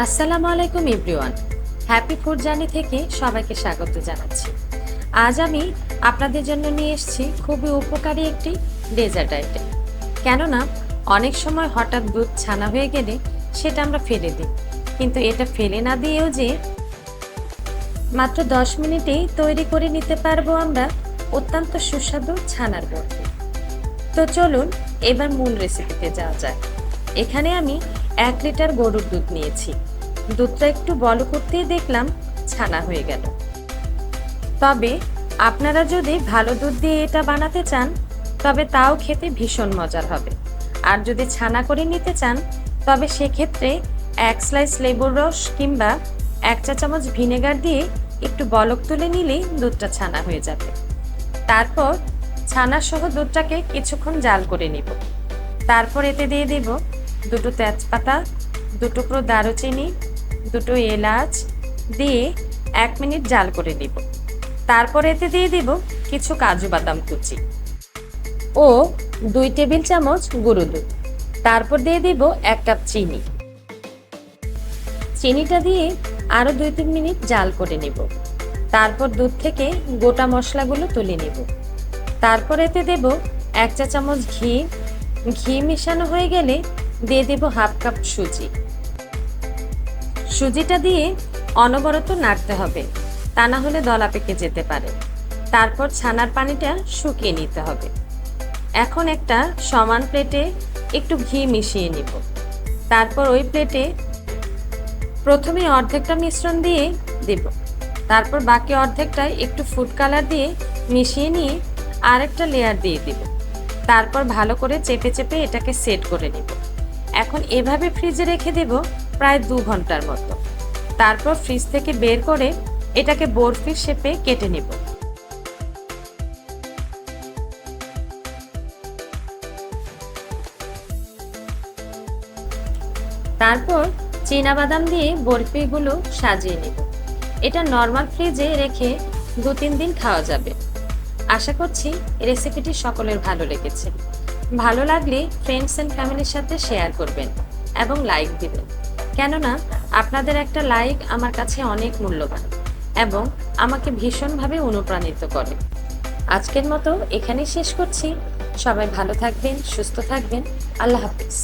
আসসালামু আলাইকুম everyone. Happy food journey থেকে সবাইকে স্বাগত জানাচ্ছি। আজ আমি আপনাদের জন্য নিয়ে এসেছি খুবই উপকারী একটি ডেজার্ট আইটেম। কেননা অনেক সময় হঠাৎ দুধ ছানা হয়ে গেলে সেটা আমরা ফেলে দিই, কিন্তু এটা ফেলে না দিয়েও যে মাত্র 10 মিনিটেই তৈরি করে নিতে পারবো আমরা অত্যন্ত সুস্বাদু ছানার বরফি। তো চলুন এবার মূল রেসিপিতে যাওয়া যাক। এখানে আমি 1 লিটার গরুর দুধ নিয়েছি। দুধটা একটু বল করতেই দেখলাম ছানা হয়ে গেল। তবে আপনারা যদি ভালো দুধ দিয়ে এটা বানাতে চান তবে তাও খেতে ভীষণ মজার হবে। আর যদি ছানা করে নিতে চান তবে সেক্ষেত্রে 1 স্লাইস লেবুর রস কিংবা 1 চা চামচ ভিনেগার দিয়ে একটু বলক তুলে নিলেই দুধটা ছানা হয়ে যাবে। তারপর ছানা সহ দুধটাকে কিছুক্ষণ জাল করে নিব। তারপর এতে দিয়ে দেব 2 তেজপাতা, 2 টুকরো দারুচিনি, 2 এলাচ দিয়ে 1 মিনিট জাল করে নিব। তারপর এতে দিয়ে দেব কিছু কাজু বাদাম কুচি ও 2 টেবিল চামচ গুঁড়ো দুধ। তারপর দিয়ে দেব 1 কাপ চিনি। চিনিটা দিয়ে আরো 2-3 মিনিট জাল করে নিব। তারপর দুধ থেকে গোটা মশলাগুলো তুলে নিব। তারপর এতে দেব 1 চা চামচ ঘি। ঘি মেশানো হয়ে গেলে দিয়ে দেব 1/2 কাপ সুজি। সুজিটা দিয়ে অনবরত নাড়তে হবে, তা না হলে দলা পেকে যেতে পারে। তারপর ছানার পানিটা শুকিয়ে নিতে হবে। এখন একটা সমান প্লেটে একটু ঘি মিশিয়ে নিব। তারপর ওই প্লেটে প্রথমে অর্ধেকটা মিশ্রণ দিয়ে দেব। তারপর বাকি অর্ধেকটায় একটু ফুড কালার দিয়ে মিশিয়ে নিয়ে আরেকটা লেয়ার দিয়ে দেব। তারপর ভালো করে চেপে চেপে এটাকে সেট করে নিব। এখন এভাবে ফ্রিজে রেখে দেব প্রায় 2 ঘন্টার মতো। তারপর ফ্রিজ থেকে বের করে এটাকে বরফির শেপে কেটে নেব। তারপর চীনাবাদাম দিয়ে বরফিগুলো সাজিয়ে নেব। এটা নর্মাল ফ্রিজে রেখে 2-3 দিন খাওয়া যাবে। আশা করছি রেসিপিটি সকলের ভালো লেগেছে। ভালো লাগলে ফ্রেন্ডস এন্ড ফ্যামিলির সাথে শেয়ার করবেন এবং লাইক দিবেন, কেননা আপনাদের একটা লাইক আমার কাছে অনেক মূল্যবান এবং আমাকে ভীষণভাবে অনুপ্রাণিত করে। আজকের মতো এখানেই শেষ করছি। সবাই ভালো থাকবেন, সুস্থ থাকবেন। আল্লাহ হাফিজ।